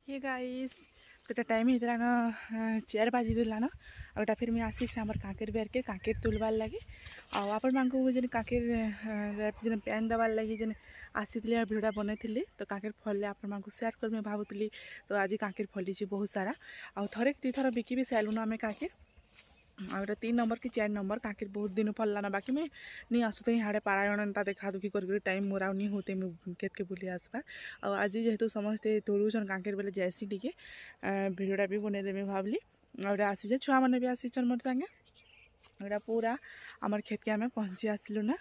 Hey guys तो time होता न 4 बाजी देलान आउटा फिर मुझे आसी आम काकेर बेर के काकेर तुलबार लगे आपण मानक जेन काकेर जेन पैन देवार लगे जेन आसी भिडियो बनई तो काकेर फल आपण मानक सेयार कर भावुली। तो आज काकेर फली बहुत सारा आउ थे 2 थर बिकी भी सारूँ आम काकेर आउटा 3 नंबर कि 4 नंबर काकेर बहुत दिन फललान बाकी मैं नहीं आसुते हाँ पारायण एंता देखा दुखी कर टाइम मोर नहीं होते मुझे बुली आसबार आज जेहेतु समस्ते तोड़ुन काकेर बेले जैसी टी भिडियोटा भी बनईदेमी भावली आउटा आसी छुआ मैंने भी आसीचन मोर सागे आउटा पूरा आमर खेत के आम पहुँची आसलु ना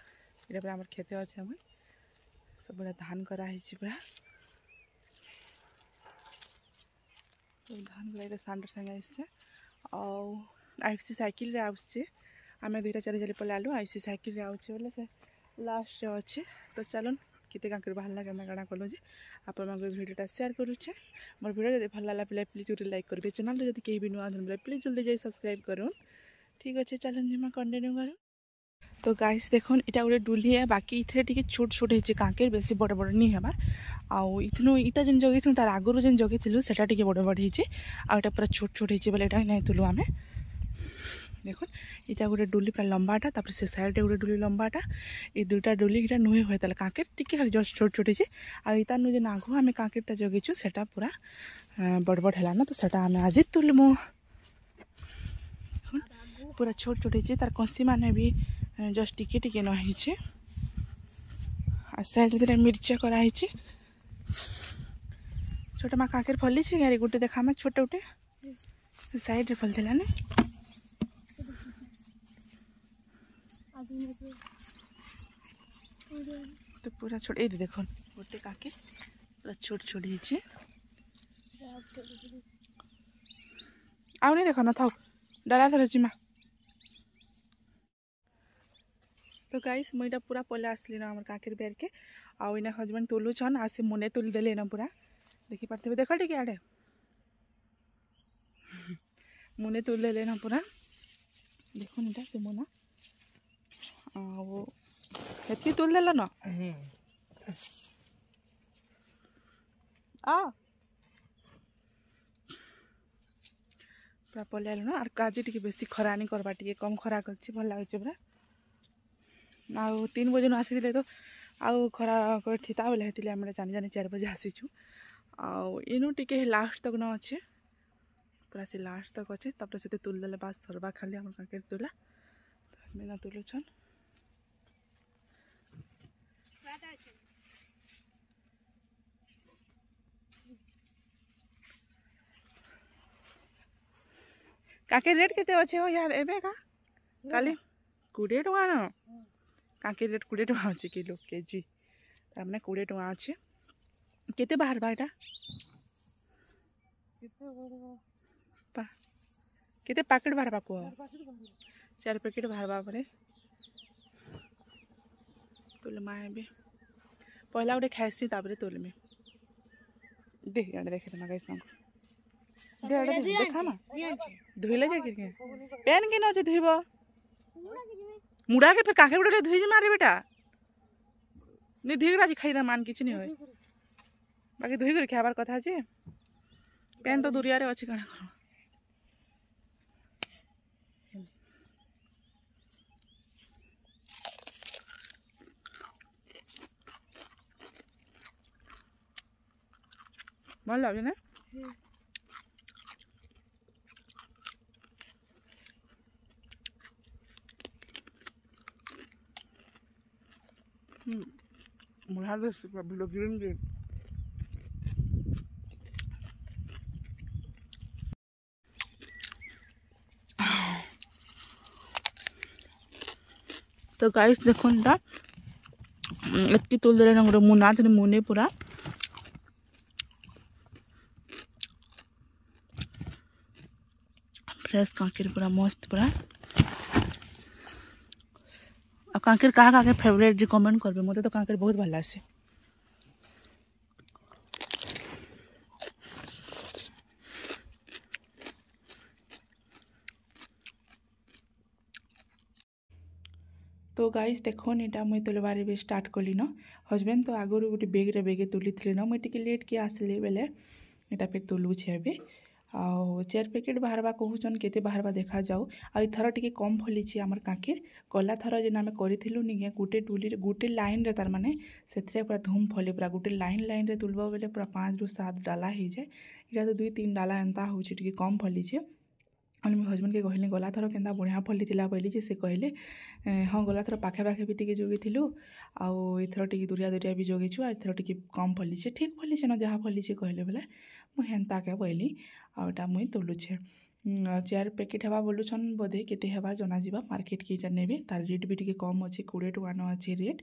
ये पूरा आमर खेते अच्छे आम सब बड़ा धान कराई पूरा सब धान गुला सांडर सागे आसছে आईसी साइकिल आसचे आम 2टा 4 चली पलालु आईसी साइकिल आउे बोले से लास्ट अच्छे। तो चलन केते कांकर बाहर के काଣା कलु जे आपण मानक वीडियोटा शेयर करुचे मोर वीडियो जब भल लगा प्लीज प्लीज गोटे लाइक करेंगे चैनल जब कहीं भी नुआ बोले प्लीज जल्दी जाए सब्सक्राइब करूँ। ठीक अच्छे चलन जिमा कंटिन्यू करूँ। तो गाइस देखो इटा गोटे डुली है बाकी इथे टिके छोट छोट होचे कांकेर बेसी बड़ बड़ नहीं हमार आउ इथनु इटा जेन जगैथु तार आगरु जेन जगैथिलु सेटा टिके बड़ बड़ होचे आ एटा पूरा छोट छोट होचे बोले एटा नै तुलु आमे देखो इटा गोटे डुली पूरा लंबाटा तापर से साइड गोटे डुली लंबाटा ये 2टा डुली इटा नुहे हुए ताले कांकेर टिके खाली जस्ट छोट छोट होचे आ इता नु जेन आगु आमे कांकेरटा जगैछु सेटा पूरा बड़ बड़ हैला ना। तो सेटा आमे आज तुलमु पूरा छोट छोट होचे तार कंसी माने भी जस्ट टिके टिके नहीचे आ साइड रे मिर्चा कराई छोटा मा काकेर फली छी गारी गुटे देखा में छोटे उटे साइड रे फल देला ने तो पूरा छोट ए देखो गोटे काकेर पूरा छोट छोट हिचे आउ नहीं देखो ना थाउ डरा धर जिमा। तो गाइस मुईटा पूरा पले आसली ना हमर काकेर बेर के आउ इना हजबैंड तुलुछन आ से मुने तुल देले ना पूरा देखि पारथिबे देखो टिके आडे मुने तुल देले ना पूरा देखो निटा से मुना आ हेती तुल देला ना आ पूरा पले आलो ना आर काजी टिके बेसी खरा नहीं करबा टिके कम खरा करछि भल लागै छै पूरा आउ 3 बजे न आसी तो आउ खरा करथिता बोले हेतिले हम जानी जानी 4 बजे आसीचु आउ इनु टिके लास्ट तक न अच्छे पूरा से लास्ट तक अच्छे तब से तुल देले बास सरबा खाली हम काकेर तुला तो में ना तुलो छन काकेर रेट केते अच्छे हो यार एबे का काली 20 टका न कांकेर रेट 20 टका अच्छे किलो केजी हमने 20 टका अच्छे केते बाहर बाटा केते पैकेट बाहर बाको 4 पैकेट बाहर बापरे तुल माए भी पहला गोटे खाइसी तापरे तुल में देख यार देखे ना गाइस हमको दे देखा ना धुइले जे के पेन के न जे धुइबो मुड़ा के फिर काके गुड़े धुई मारे बेटा नहीं धुई राजी खाई मान किसी नहीं होय बाकी धुई कर खाबार कथा जे पेन तो दुरिया रे अछि कणा करो भल लागे ना मुझे वीडियो ग्रीन ग्रीन तो गाइस देखो ना इतनी तुल दे ना मुना थे मुने पूरा फ्रेश कांकेर पूरा मस्त पूरा आ कांकेर कहा काके फेवरेट जी कमेंट करबे मते तो कांकेर बहुत भल लासे। तो गाइस देखो नीटा मुई तुलबारे भी स्टार्ट कली न हजबैंड तो आगु गोटे बेग्रे बेगे तुली थी न मुझे लेट के आसली बेले एटा फिर तुलुछे एबे आउ 4 पैकेट बाहरबा कहूचन केते बाहरबा देखा जाऊ आ इथर टिके कम फलिछि हमर काकेर कला थर जेन आमे करिथिलु निगे गुटे टुली गुटे लाइन रे तार माने सेथरे पूरा धूम फले पूरा गुटे लाइन लाइन रे तुलबो बेले पूरा 5 रु 7 डाला हे जाय इरा तो 2-3 डाला एंता होछि टिके कम फलिछि अनि मो हस्बैंड के कहले गला थर केनता बढ़िया फलिथिला कहली जे से कहले हाँ गला थर पाखे पाखे भी टिके जोगिथिलु आउ इथर टिके दुरिया दुरिया भी जोगिछु आ इथर टिके कम फलिछि ठीक फलिछि न जहा फलिछि कहले बेले मु हेनता के कहली आउटा मुई तुलुछे 4 पैकेट हवा बोलुछन बोधे केते हवा जना जीवा मार्केट के इटा नेबे तार रेट भी टिके कम अछि 20 टका न अछि रेट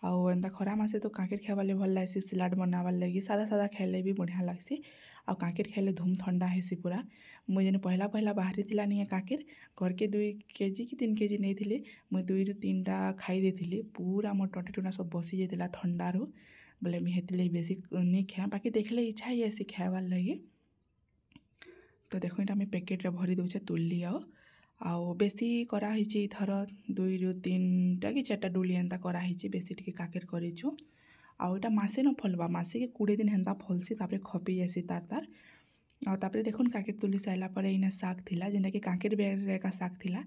आउ एंता खरा मासे तो काकेर खाइबाले भल लागसी सलाड बनावार लगी सादा सादा खाइले भी बढ़िया लागसी आ काकेर खाइले धूम ठंडा हेसी पूरा मुई जेन पहला पहला बाहरी थिला निए काकेर घर के 2 केजी कि 3 केजी नहीं थिले मुई 2 रु 3 टा खाई देथिली पूरा मोर टंटी टुना सब बसी जेतिला ठंडा रो बोले मी हेतिले बेसी नहीं खाए बाकी देखले इच्छा ही ऐसी खाइबार लगी तो देखो इटा मैं पैकेट रे भरी दउछे तुल्ली आउ बेसी करा हिची थर 2 रु 3 टा कि 4 टा डुली एंता करा हिची बेसी टिके काकेर करिछु आउ इटा मासे न फलबा मासे के 20 दिन हेंता फलसी तापरे खपी जासी तार तार आ तापरे देखुन काकेर तुली साइला परे इने साग थिला जेना कि काकेर बेरे का साग थिला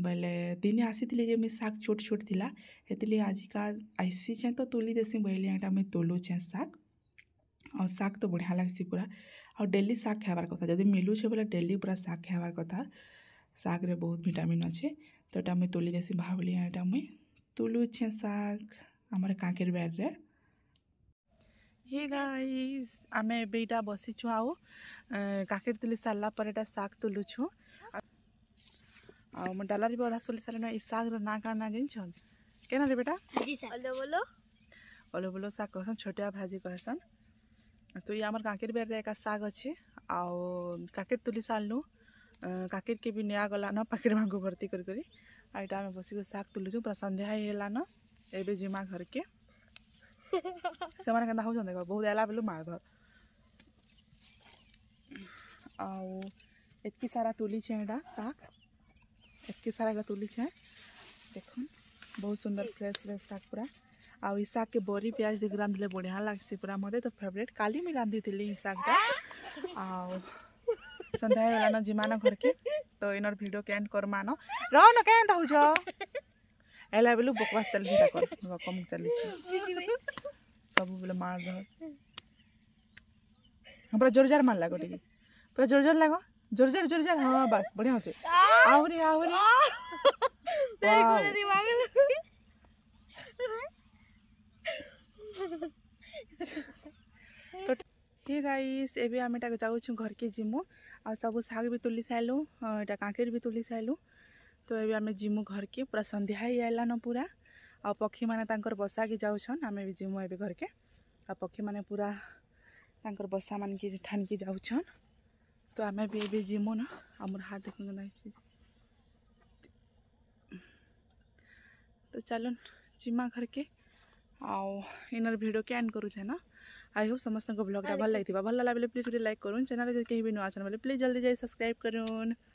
बेले दिने आसीथिले जे मी साग छोट छोट थिला हेतिले आजिका आइसी छे तो तुली देसी बइले एटा मैं तोलु छे साग और साग तो बढ़िया लागसी पूरा और डेली साग खाइबार कथा जदि मिलू छे बोले डेली पूरा साग खाइबार कथा साग रे बहुत विटामिन अच्छे तो एटा मैं तुली देसी भावली एटा मैं तुलु छे साग हमर काकेर बेर रे हे गाइस आमे बेटा बसी छु आउ काकेर तुली साला पर एटा साग तुलु छु आ म डालारी बधा सोली साले ई साग रो ना का ना जिनछन केना रे बेटा जी सर ओलो बोलो साग कहसन छोटिया भाजी कहसन तो ये आमर काकेर बेर रे का साग अच्छे आउ काकेर तुली सालनु काकेर के भी नया गला न पाकेट मांगो भर्ती कर करी आइटा में बसी को साग तुलुछु पूरा संध्या हेला न एबे जिमा घर के से माने कंदा हो जन देखो बहुत एला बेलु मार धर आउ एतकी सारा तुली छे एटा साग एतकी सारा एला तुली छे देखुन बहुत सुंदर फ्रेश फ्रेश साग पूरा आउ ई साग के बड़ी प्याज दे रांधले बढ़िया लागसी पूरा मते तो फेवरेट काली में रांधी थिली ई सागटा आउ संध्या होला न जिमाना घर के तो इनर वीडियो के एंड कर मानो रह न केन ता हुजो एला बेलु बकवास चल भी कर कम चली छी सब बोले मार दो पूरा जोर जोर मार लागो टिके पूरा जोर जोर लागो जोर जोर हां बस बढ़िया होचे आउरी तो ठीक गाइस एबे आमे टा जाऊ छु घर के जिमु आ सब साग भी तुली साइलु एटा काकेर भी तुली साइलु तो एबे आमे जिमु घर के पूरा संध्या ही आइला न पूरा आ पक्षी माने तांकर बसा के जाऊ छन आमे भी जिमु एबे घर के आ पक्षी माने पूरा तांकर बसा मान के ठान के जाऊ छन तो आमे भी एबे जिमु न हमर हाथ देखन गनाई छी तो चलन जिमा घर के आउ इनर वीडियो के एंड करू छे ना आई होप समस्त को ब्लॉग भल लगी भल लगे प्लीज लाइक करूँ चैनल के कहीं भी नुआ चैनल प्लीज जल्दी जाए सब्सक्राइब करूँ।